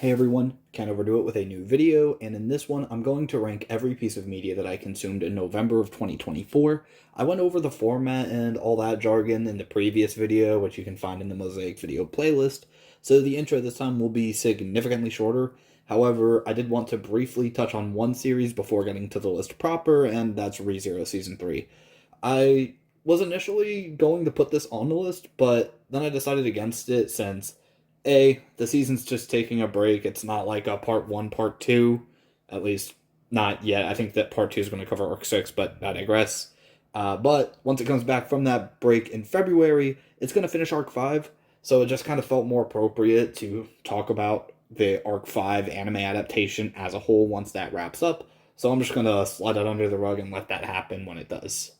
Hey everyone, can't overdo it with a new video, and in this one I'm going to rank every piece of media that I consumed in November of 2024. I went over the format and all that jargon in the previous video, which you can find in the Mosaic video playlist, so the intro this time will be significantly shorter. However, I did want to briefly touch on one series before getting to the list proper, and that's ReZero Season 3. I was initially going to put this on the list, but then I decided against it since the season's just taking a break. It's not like a part one, part two, at least not yet. I think that part two is going to cover arc six, but I digress. But once it comes back from that break in February, it's going to finish arc five. So it just kind of felt more appropriate to talk about the arc five anime adaptation as a whole once that wraps up. So I'm just going to slide it under the rug and let that happen when it does.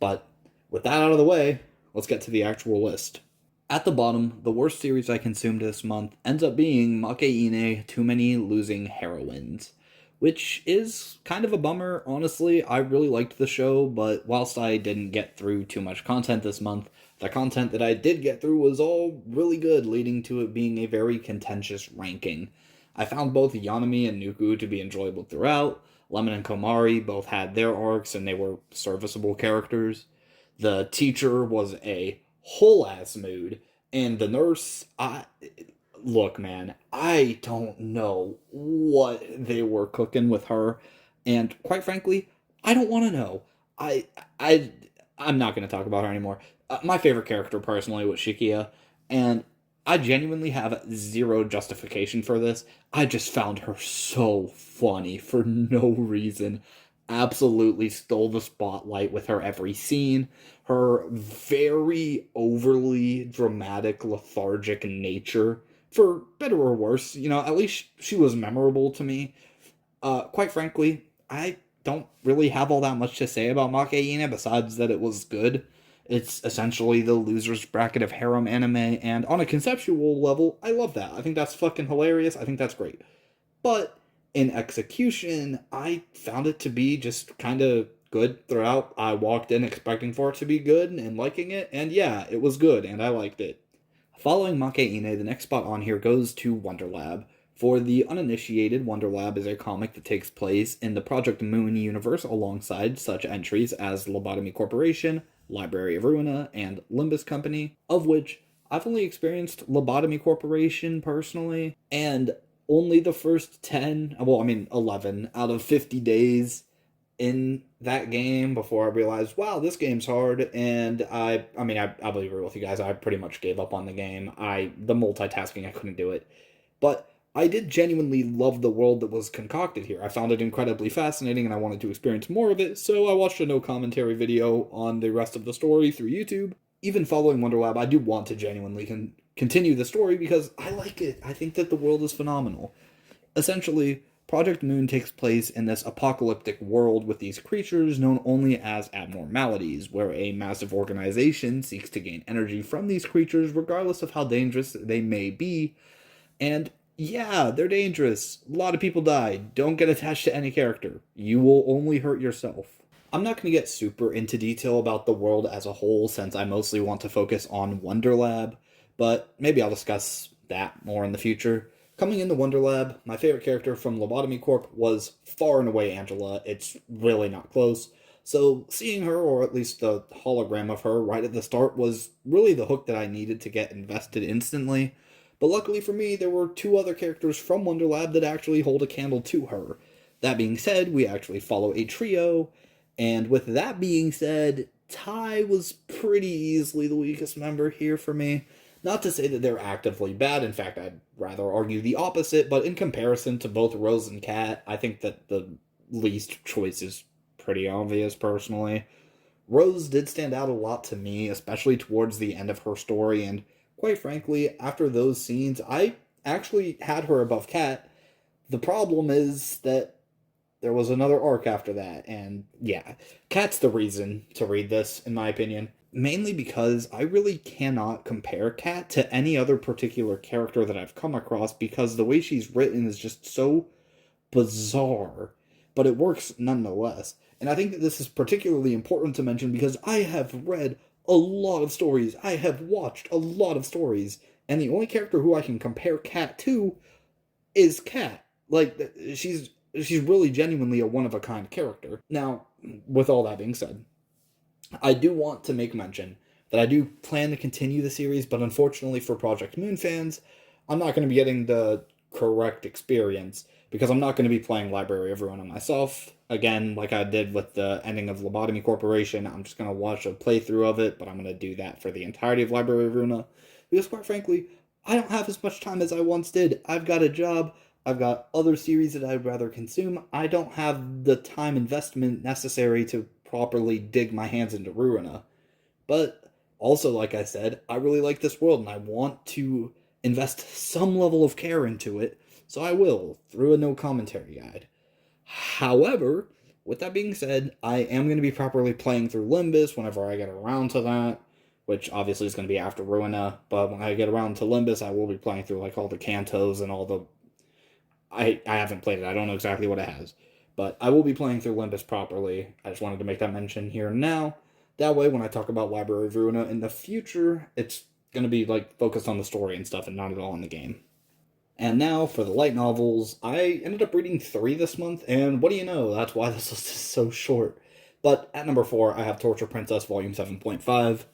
But with that out of the way, let's get to the actual list. At the bottom, the worst series I consumed this month ends up being Makeine Too Many Losing Heroines, which is kind of a bummer, honestly. I really liked the show, but whilst I didn't get through too much content this month, the content that I did get through was all really good, leading to it being a very contentious ranking. I found both Yanami and Nuku to be enjoyable throughout. Lemon and Komari both had their arcs and they were serviceable characters. The teacher was a whole ass mood, and the nurse, I look, man, I don't know what they were cooking with her, and quite frankly, I don't want to know. I I I'm not going to talk about her anymore. My favorite character personally was Shikia, and I genuinely have zero justification for this. I just found her so funny for no reason. Absolutely stole the spotlight with her every scene. Her very overly dramatic, lethargic nature, for better or worse, at least she was memorable to me. Quite frankly, I don't really have all that much to say about Makeine besides that it was good. It's essentially the loser's bracket of harem anime, and on a conceptual level, I love that. I think that's fucking hilarious. I think that's great. But in execution, I found it to be just kind of good throughout. I walked in expecting for it to be good and liking it, and yeah, it was good, and I liked it. Following Makeine, the next spot on here goes to Wonder Lab. For the uninitiated, Wonder Lab is a comic that takes place in the Project Moon universe alongside such entries as Lobotomy Corporation, Library of Ruina, and Limbus Company, of which I've only experienced Lobotomy Corporation personally, and only the first 10, well, I mean 11 out of 50 days in that game before I realized, wow, this game's hard. And I'll be real with you guys. I pretty much gave up on the game. The multitasking, I couldn't do it. But I did genuinely love the world that was concocted here. I found it incredibly fascinating and I wanted to experience more of it. So I watched a no commentary video on the rest of the story through YouTube. Even following Wonder Lab, I do want to genuinely continue the story because I like it. I think that the world is phenomenal. Essentially, Project Moon takes place in this apocalyptic world with these creatures known only as abnormalities, where a massive organization seeks to gain energy from these creatures regardless of how dangerous they may be. And yeah, they're dangerous. A lot of people die. Don't get attached to any character. You will only hurt yourself. I'm not going to get super into detail about the world as a whole since I mostly want to focus on Wonder Lab, but maybe I'll discuss that more in the future. Coming into Wonder Lab, my favorite character from Lobotomy Corp was far and away Angela. It's really not close. So seeing her, or at least the hologram of her, right at the start was really the hook that I needed to get invested instantly. But luckily for me, there were two other characters from Wonder Lab that actually hold a candle to her. That being said, we actually follow a trio, and with that being said, Tai was pretty easily the weakest member here for me. Not to say that they're actively bad, in fact, I'd rather argue the opposite, but in comparison to both Rose and Cat, I think that the least choice is pretty obvious, personally. Rose did stand out a lot to me, especially towards the end of her story, and quite frankly, after those scenes, I actually had her above Cat. The problem is that there was another arc after that, and yeah, Cat's the reason to read this, in my opinion. Mainly because I really cannot compare Cat to any other particular character that I've come across because the way she's written is just so bizarre, but it works nonetheless. And I think that this is particularly important to mention because I have read a lot of stories, I have watched a lot of stories, and the only character who I can compare Cat to is Kat. Like, she's really genuinely a one-of-a-kind character. Now, with all that being said, I do want to make mention that I do plan to continue the series, but unfortunately for Project Moon fans, I'm not going to be getting the correct experience because I'm not going to be playing Library of Ruina myself. Again, like I did with the ending of Lobotomy Corporation, I'm just going to watch a playthrough of it, but I'm going to do that for the entirety of Library of Ruina because, quite frankly, I don't have as much time as I once did. I've got a job, I've got other series that I'd rather consume. I don't have the time investment necessary to properly dig my hands into Ruina. But also, like I said, I really like this world and I want to invest some level of care into it, so I will, through a no commentary guide. However, with that being said, I am going to be properly playing through Limbus whenever I get around to that, which obviously is going to be after Ruina, but when I get around to Limbus, I will be playing through like all the Cantos and all the... I haven't played it, I don't know exactly what it has, but I will be playing through Limbus properly. I just wanted to make that mention here and now. That way, when I talk about Library of Ruina in the future, it's going to be like focused on the story and stuff and not at all on the game. And now for the light novels, I ended up reading 3 this month, and what do you know, that's why this list is so short. But at number 4, I have Torture Princess Volume 7.5,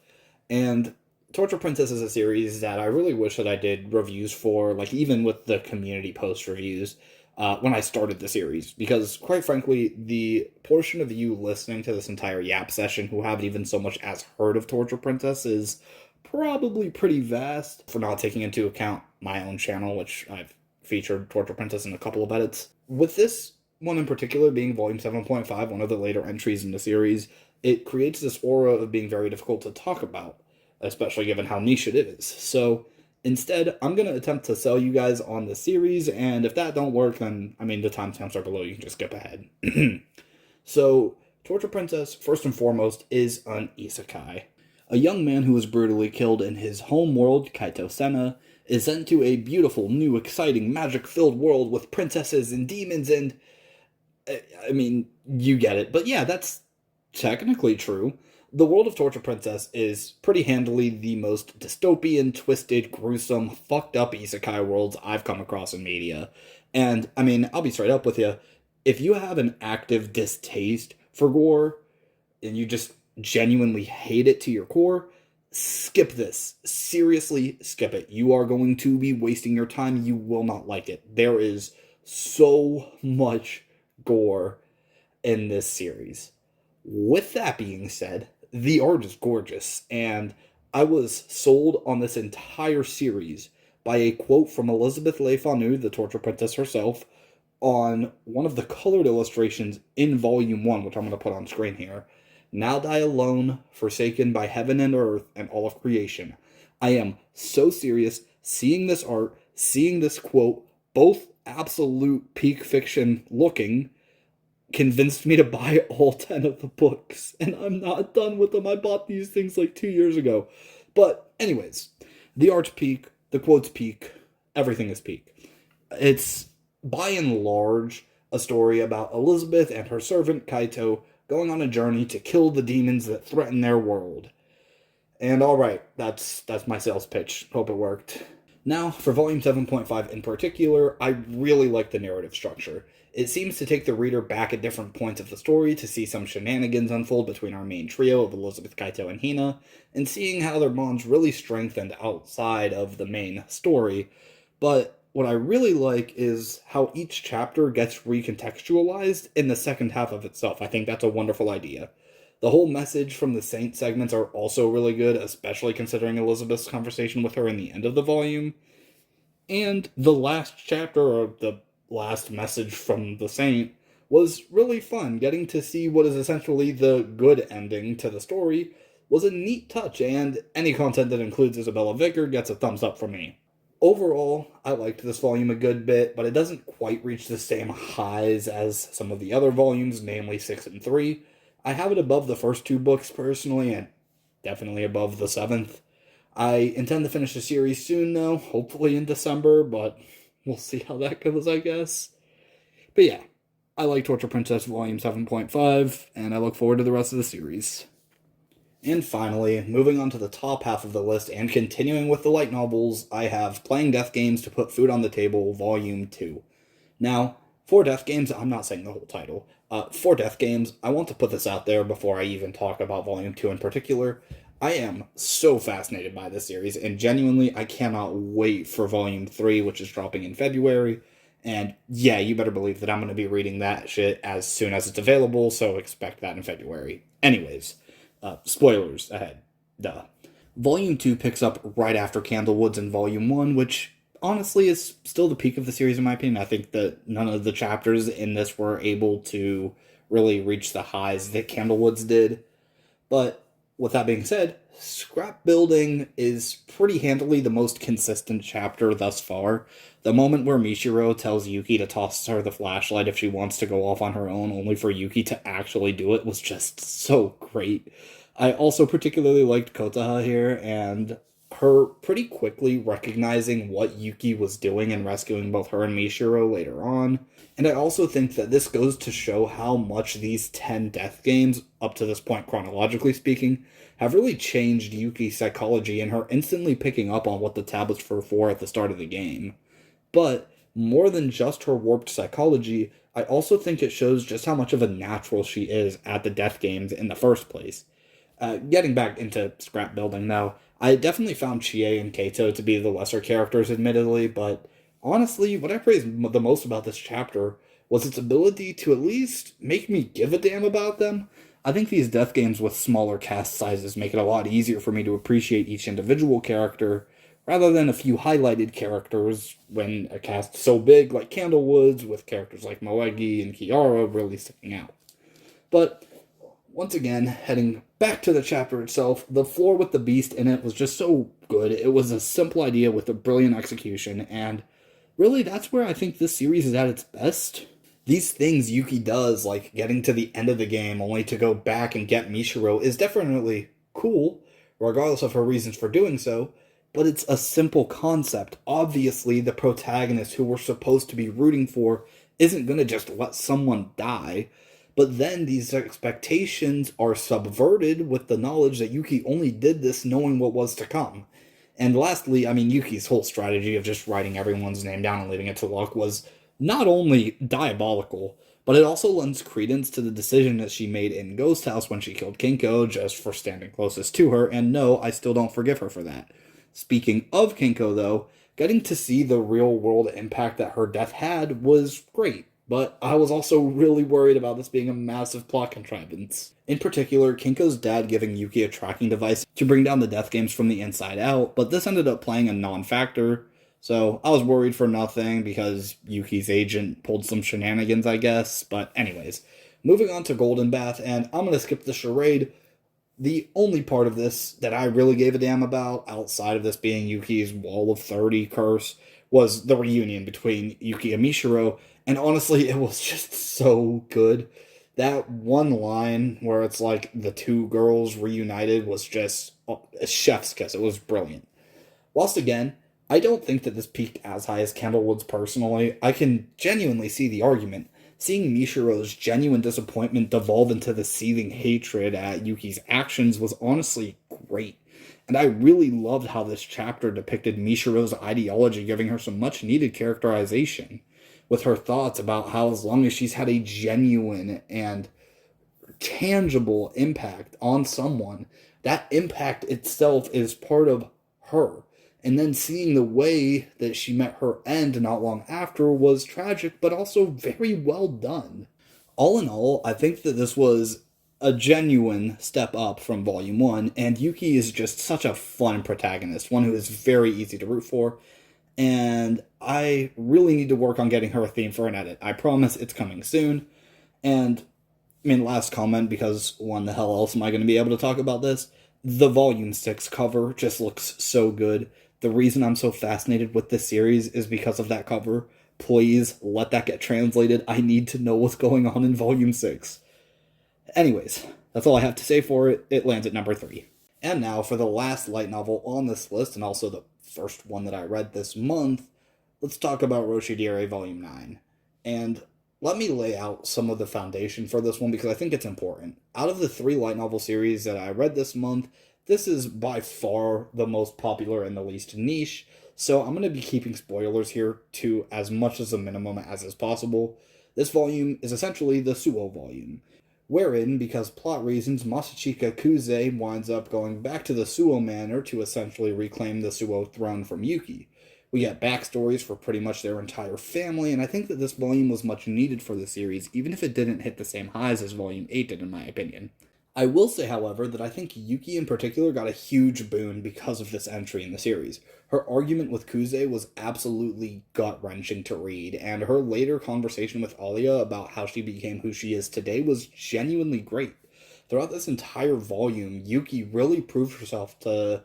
and Torture Princess is a series that I really wish that I did reviews for, like even with the community post reviews, when I started the series, because quite frankly, the portion of you listening to this entire Yap session who haven't even so much as heard of Torture Princess is probably pretty vast, for not taking into account my own channel, which I've featured Torture Princess in a couple of edits. With this one in particular being Volume 7.5, one of the later entries in the series, it creates this aura of being very difficult to talk about, especially given how niche it is. So instead, I'm going to attempt to sell you guys on the series, and if that don't work, then, I mean, the timestamps are below, you can just skip ahead. So, Torture Princess, first and foremost, is an isekai. A young man who was brutally killed in his home world, Kaito Sena, is sent to a beautiful, new, exciting, magic-filled world with princesses and demons and... I mean, you get it. But yeah, that's technically true. The world of Torture Princess is pretty handily the most dystopian, twisted, gruesome, fucked up isekai worlds I've come across in media. And, I mean, I'll be straight up with you. If you have an active distaste for gore, and you just genuinely hate it to your core, skip this. Seriously, skip it. You are going to be wasting your time. You will not like it. There is so much gore in this series. With that being said, the art is gorgeous, and I was sold on this entire series by a quote from Elizabeth Le Fanu, the Torture Princess herself, on one of the colored illustrations in Volume 1, which I'm going to put on screen here. Now die alone, forsaken by heaven and earth and all of creation. I am so serious, seeing this art, seeing this quote, both absolute peak fiction looking, convinced me to buy all 10 of the books, and I'm not done with them. I bought these things like 2 years ago. But anyways, the art's peak, the quote's peak, everything is peak. It's, by and large, a story about Elizabeth and her servant Kaito going on a journey to kill the demons that threaten their world. And alright, that's my sales pitch. Hope it worked. Now, for Volume 7.5 in particular, I really like the narrative structure. It seems to take the reader back at different points of the story to see some shenanigans unfold between our main trio of Elizabeth, Kaito, and Hina, and seeing how their bonds really strengthened outside of the main story. But what I really like is how each chapter gets recontextualized in the second half of itself. I think that's a wonderful idea. The whole message from the Saint segments are also really good, especially considering Elizabeth's conversation with her in the end of the volume. And the last chapter, or the last message from the Saint, was really fun. Getting to see what is essentially the good ending to the story was a neat touch, and any content that includes Isabella Vicker gets a thumbs up from me. Overall, I liked this volume a good bit, but it doesn't quite reach the same highs as some of the other volumes, namely 6 and 3. I have it above the first 2 books personally, and definitely above the 7th. I intend to finish the series soon, though, hopefully in December, but we'll see how that goes, I guess. But yeah, I like Torture Princess Volume 7.5, and I look forward to the rest of the series. And finally, moving on to the top half of the list and continuing with the light novels, I have Playing Death Games to Put Food on the Table, Volume 2. Now, for Death Games, I'm not saying the whole title. For Death Games, I want to put this out there before I even talk about Volume 2 in particular. I am so fascinated by this series, and genuinely, I cannot wait for Volume 3, which is dropping in February. And yeah, you better believe that I'm going to be reading that shit as soon as it's available, so expect that in February. Anyways, spoilers ahead. Duh. Volume 2 picks up right after Candlewoods in Volume 1, which honestly is still the peak of the series in my opinion. I think that none of the chapters in this were able to really reach the highs that Candlewoods did. But with that being said, Scrapbuilding is pretty handily the most consistent chapter thus far. The moment where Mishiro tells Yuki to toss her the flashlight if she wants to go off on her own, only for Yuki to actually do it, was just so great. I also particularly liked Kotaha here, and her pretty quickly recognizing what Yuki was doing and rescuing both her and Mishiro later on. And I also think that this goes to show how much these 10 death games, up to this point chronologically speaking, have really changed Yuki's psychology and her instantly picking up on what the tablets were for at the start of the game. But more than just her warped psychology, I also think it shows just how much of a natural she is at the death games in the first place. Getting back into Scrapbuilding, though, I definitely found Chie and Kaito to be the lesser characters, admittedly, but honestly, what I praised the most about this chapter was its ability to at least make me give a damn about them. I think these death games with smaller cast sizes make it a lot easier for me to appreciate each individual character, rather than a few highlighted characters when a cast so big like Candlewoods, with characters like Moegi and Kiara really sticking out. But once again, heading back to the chapter itself, the floor with the beast in it was just so good. It was a simple idea with a brilliant execution, and really that's where I think this series is at its best. These things Yuki does, like getting to the end of the game only to go back and get Mishiro, is definitely cool, regardless of her reasons for doing so, but it's a simple concept. Obviously, the protagonist who we're supposed to be rooting for isn't going to just let someone die. But then these expectations are subverted with the knowledge that Yuki only did this knowing what was to come. And lastly, I mean, Yuki's whole strategy of just writing everyone's name down and leaving it to luck was not only diabolical, but it also lends credence to the decision that she made in Ghost House when she killed Kinko just for standing closest to her, and no, I still don't forgive her for that. Speaking of Kinko, though, getting to see the real world impact that her death had was great. But I was also really worried about this being a massive plot contrivance. In particular, Kinko's dad giving Yuki a tracking device to bring down the death games from the inside out, but this ended up playing a non-factor, so I was worried for nothing because Yuki's agent pulled some shenanigans, I guess. But anyways, moving on to Golden Bath, and I'm gonna skip the charade. The only part of this that I really gave a damn about, outside of this being Yuki's Wall of 30 curse, was the reunion between Yuki and Mishiro, and honestly, it was just so good. That one line where it's like the two girls reunited was just a chef's kiss. It was brilliant. Whilst again, I don't think that this peaked as high as Candlewoods personally. I can genuinely see the argument. Seeing Mishiro's genuine disappointment devolve into the seething hatred at Yuki's actions was honestly great. And I really loved how this chapter depicted Mishiro's ideology, giving her some much needed characterization, with her thoughts about how as long as she's had a genuine and tangible impact on someone, that impact itself is part of her. And then seeing the way that she met her end not long after was tragic, but also very well done. All in all, I think that this was a genuine step up from Volume 1, and Yuki is just such a fun protagonist, one who is very easy to root for, and I really need to work on getting her a theme for an edit. I promise it's coming soon, and I mean, last comment, because when the hell else am I going to be able to talk about this? The Volume 6 cover just looks so good. The reason I'm so fascinated with this series is because of that cover. Please let that get translated. I need to know what's going on in Volume 6. Anyways, that's all I have to say for it. It lands at number 3. And now for the last light novel on this list, and also the first one that I read this month, let's talk about Roshidire Volume 9. And Let me lay out some of the foundation for this one because I think it's important. Out of the 3 light novel series that I read this month, this is by far the most popular and the least niche, so I'm going to be keeping spoilers here to as much as a minimum as is possible. This volume is essentially the Suo volume, wherein, because plot reasons, Masachika Kuze winds up going back to the Suo Manor to essentially reclaim the Suo throne from Yuki. We get backstories for pretty much their entire family, and I think that this volume was much needed for the series, even if it didn't hit the same highs as Volume 8 did, in my opinion. I will say, however, that I think Yuki in particular got a huge boon because of this entry in the series. Her argument with Kuze was absolutely gut-wrenching to read, and her later conversation with Alia about how she became who she is today was genuinely great. Throughout this entire volume, Yuki really proved herself to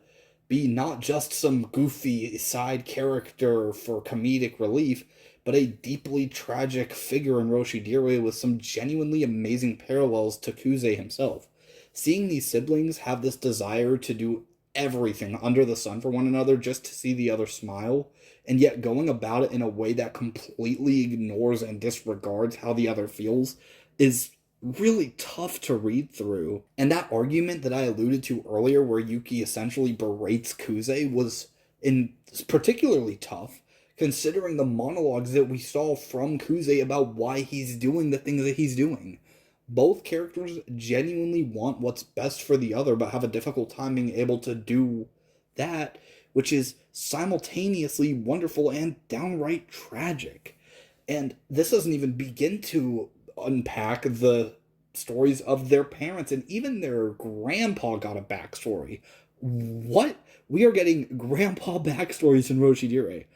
be not just some goofy side character for comedic relief, but a deeply tragic figure in Roshidire with some genuinely amazing parallels to Kuze himself. Seeing these siblings have this desire to do everything under the sun for one another just to see the other smile, and yet going about it in a way that completely ignores and disregards how the other feels, is really tough to read through. And that argument that I alluded to earlier, where Yuki essentially berates Kuze, was in particularly tough, considering the monologues that we saw from Kuze about why he's doing the things that he's doing. Both characters genuinely want what's best for the other, but have a difficult time being able to do that, which is simultaneously wonderful and downright tragic. And this doesn't even begin to unpack the stories of their parents, and even their grandpa got a backstory. What? We are getting grandpa backstories in Roshidire.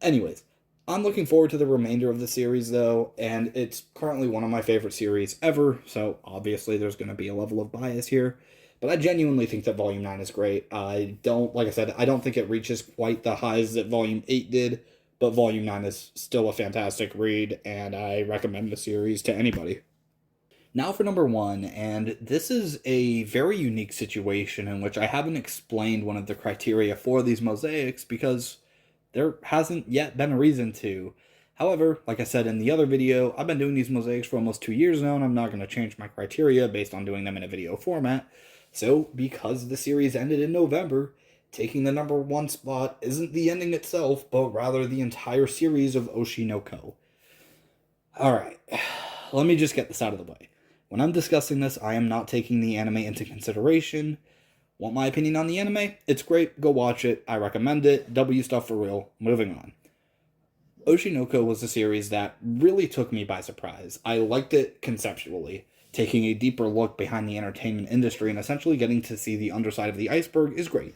Anyways, I'm looking forward to the remainder of the series, though, and it's currently one of my favorite series ever, so obviously there's going to be a level of bias here. But I genuinely think that Volume 9 is great. Like I said, I don't think it reaches quite the highs that Volume 8 did, but Volume 9 is still a fantastic read, and I recommend the series to anybody. Now for number 1, and this is a very unique situation in which I haven't explained one of the criteria for these mosaics because there hasn't yet been a reason to. However, like I said in the other video, I've been doing these mosaics for almost 2 years now, and I'm not going to change my criteria based on doing them in a video format. So, because the series ended in November, taking the number 1 spot isn't the ending itself, but rather the entire series of Oshi no Ko. Alright, let me just get this out of the way. When I'm discussing this, I am not taking the anime into consideration. Want my opinion on the anime? It's great, go watch it, I recommend it, W stuff for real, moving on. Oshi no Ko was a series that really took me by surprise. I liked it conceptually. Taking a deeper look behind the entertainment industry and essentially getting to see the underside of the iceberg is great.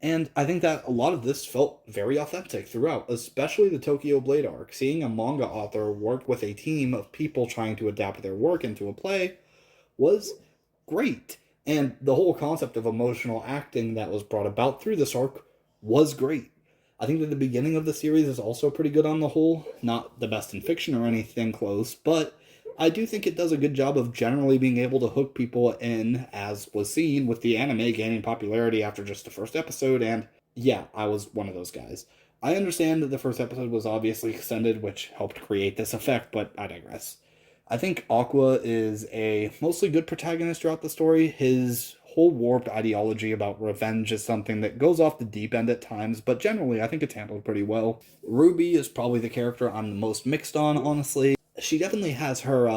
And I think that a lot of this felt very authentic throughout, especially the Tokyo Blade arc. Seeing a manga author work with a team of people trying to adapt their work into a play was great. And the whole concept of emotional acting that was brought about through this arc was great. I think that the beginning of the series is also pretty good on the whole. Not the best in fiction or anything close, but I do think it does a good job of generally being able to hook people in, as was seen with the anime gaining popularity after just the first episode, and yeah, I was one of those guys. I understand that the first episode was obviously extended, which helped create this effect, but I digress. I think Aqua is a mostly good protagonist throughout the story. His whole warped ideology about revenge is something that goes off the deep end at times, but generally I think it's handled pretty well. Ruby is probably the character I'm the most mixed on, honestly. She definitely has her,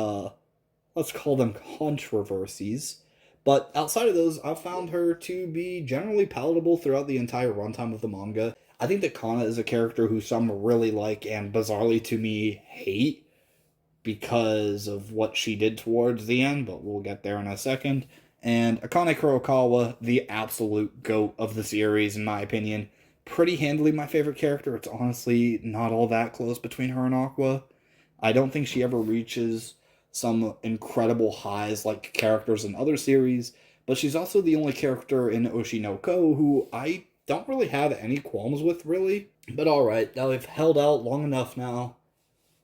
let's call them controversies, but outside of those, I've found her to be generally palatable throughout the entire runtime of the manga. I think that Kana is a character who some really like and bizarrely to me hate because of what she did towards the end, but we'll get there in a second. And Akane Kurokawa, the absolute GOAT of the series, in my opinion. Pretty handily my favorite character. It's honestly not all that close between her and Aqua. I don't think she ever reaches some incredible highs like characters in other series, but she's also the only character in Oshi no Ko who I don't really have any qualms with, really. But alright, now I've held out long enough now.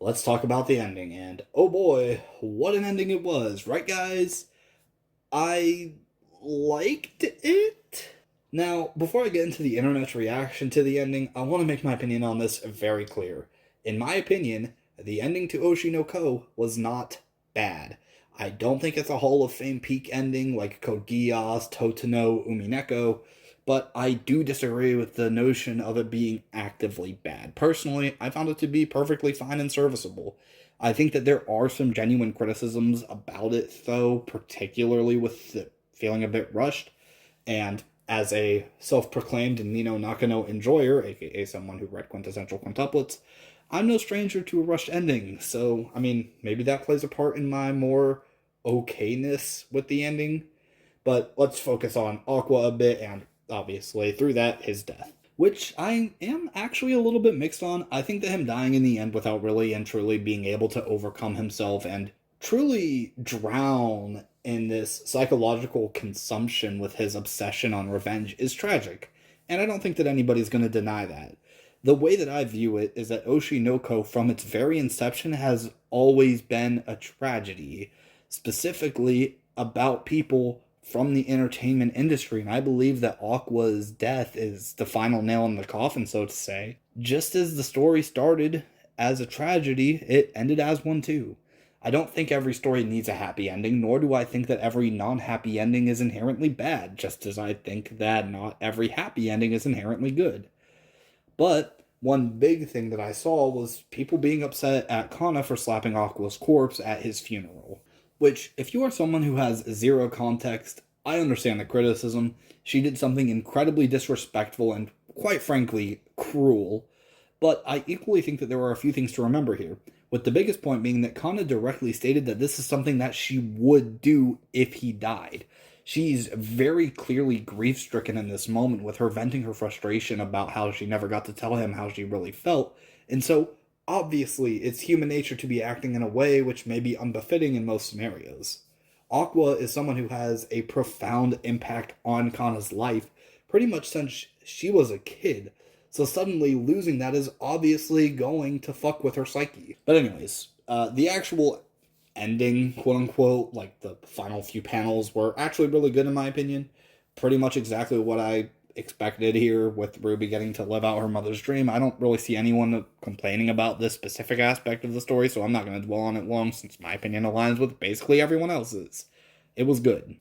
Let's talk about the ending, and oh boy, what an ending it was, right guys? I liked it. Now, before I get into the internet's reaction to the ending, I want to make my opinion on this very clear. In my opinion, the ending to Oshi no Ko was not bad. I don't think it's a Hall of Fame peak ending like Code Geass, Totino, Umineko, but I do disagree with the notion of it being actively bad. Personally, I found it to be perfectly fine and serviceable. I think that there are some genuine criticisms about it, though, particularly with the feeling a bit rushed. And as a self proclaimed Nino Nakano enjoyer, aka someone who read quintessential quintuplets, I'm no stranger to a rushed ending. So, I mean, maybe that plays a part in my more okayness with the ending. But let's focus on Aqua a bit, and obviously, through that, his death. Which I am actually a little bit mixed on. I think that him dying in the end without really and truly being able to overcome himself and truly drown in this psychological consumption with his obsession on revenge is tragic. And I don't think that anybody's going to deny that. The way that I view it is that Oshi no Ko, from its very inception, has always been a tragedy, specifically about people from the entertainment industry, and I believe that Aqua's death is the final nail in the coffin, so to say. Just as the story started as a tragedy, it ended as one too. I don't think every story needs a happy ending, nor do I think that every non-happy ending is inherently bad, just as I think that not every happy ending is inherently good. But one big thing that I saw was people being upset at Kana for slapping Aqua's corpse at his funeral. Which, if you are someone who has zero context, I understand the criticism. She did something incredibly disrespectful and, quite frankly, cruel. But I equally think that there are a few things to remember here. With the biggest point being that Kana directly stated that this is something that she would do if he died. She's very clearly grief stricken in this moment with her venting her frustration about how she never got to tell him how she really felt. And so, obviously, it's human nature to be acting in a way which may be unbefitting in most scenarios. Aqua is someone who has a profound impact on Kana's life pretty much since she was a kid. So suddenly losing that is obviously going to fuck with her psyche. But anyways, the actual ending, quote unquote, like the final few panels were actually really good in my opinion. Pretty much exactly what I expected here with Ruby getting to live out her mother's dream. I don't really see anyone complaining about this specific aspect of the story, so I'm not going to dwell on it long since my opinion aligns with basically everyone else's. It was good.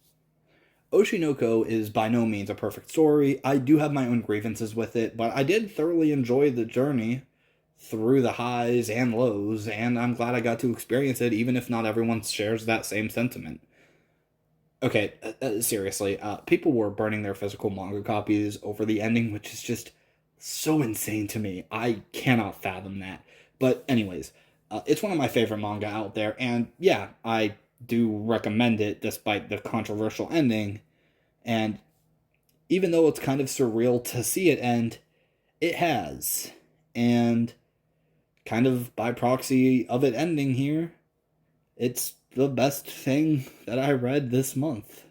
Oshi no Ko is by no means a perfect story. I do have my own grievances with it, but I did thoroughly enjoy the journey through the highs and lows, and I'm glad I got to experience it, even if not everyone shares that same sentiment. Okay, seriously, people were burning their physical manga copies over the ending, which is just so insane to me. I cannot fathom that. But anyways, it's one of my favorite manga out there, and yeah, I do recommend it despite the controversial ending. And even though it's kind of surreal to see it end, it has. And kind of by proxy of it ending here, it's the best thing that I read this month.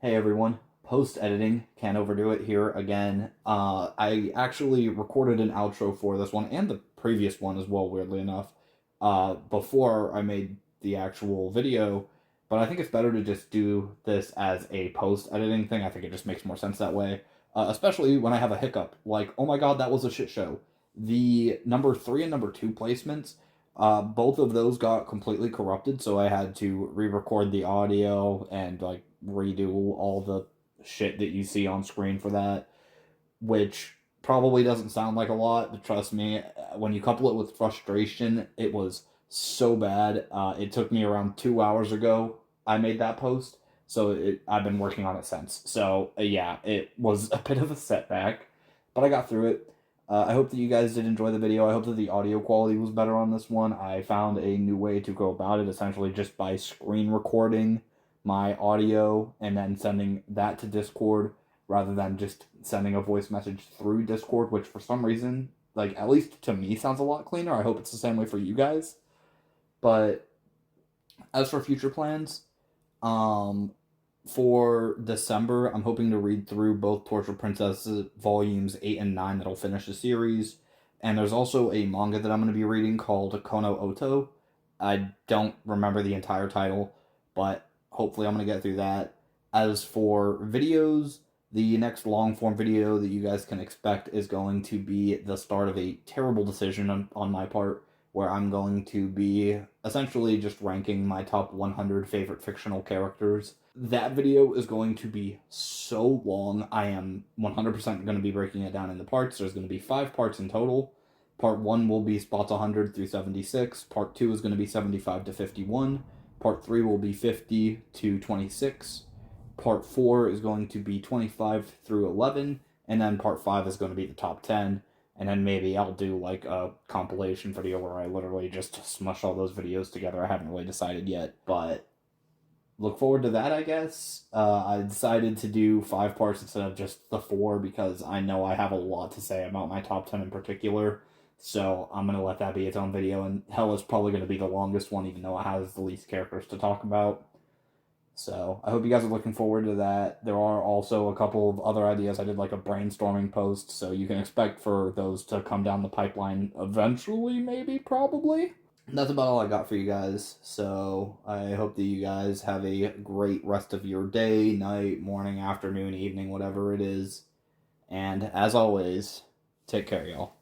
Hey everyone, post editing, can't overdo it here again. I actually recorded an outro for this one and the previous one as well, weirdly enough, before I made the actual video, but I think it's better to just do this as a post editing thing. I think it just makes more sense that way, especially when I have a hiccup. Like, oh my god, that was a shit show. The number 3 and number 2 placements, both of those got completely corrupted, so I had to re-record the audio and like redo all the shit that you see on screen for that, which probably doesn't sound like a lot, but trust me, when you couple it with frustration, it was so bad. It took me around 2 hours ago. I made that post, so I've been working on it since. So yeah, it was a bit of a setback, but I got through it. I hope that you guys did enjoy the video. I hope that the audio quality was better on this one. I found a new way to go about it, essentially just by screen recording my audio and then sending that to Discord rather than just sending a voice message through Discord, which for some reason, like, at least to me, sounds a lot cleaner. I hope it's the same way for you guys. But as for future plans, for December, I'm hoping to read through both Torture Princess volumes 8 and 9 that'll finish the series. And there's also a manga that I'm going to be reading called Kono Oto. I don't remember the entire title, but hopefully I'm going to get through that. As for videos, the next long form video that you guys can expect is going to be the start of a terrible decision on my part, where I'm going to be essentially just ranking my top 100 favorite fictional characters. That video is going to be so long. I am 100% going to be breaking it down into parts. There's going to be 5 parts in total. Part 1 will be spots 100 through 76. Part 2 is going to be 75 to 51. Part 3 will be 50 to 26. Part 4 is going to be 25 through 11. And then part 5 is going to be the top 10. And then maybe I'll do like a compilation video where I literally just smush all those videos together. I haven't really decided yet, but look forward to that, I guess. I decided to do 5 parts instead of just the 4 because I know I have a lot to say about my top 10 in particular. So I'm going to let that be its own video, and hell, is probably going to be the longest one, even though it has the least characters to talk about. So I hope you guys are looking forward to that. There are also a couple of other ideas. I did like a brainstorming post, so you can expect for those to come down the pipeline eventually, maybe, probably. That's about all I got for you guys. So I hope that you guys have a great rest of your day, night, morning, afternoon, evening, whatever it is. And as always, take care, y'all.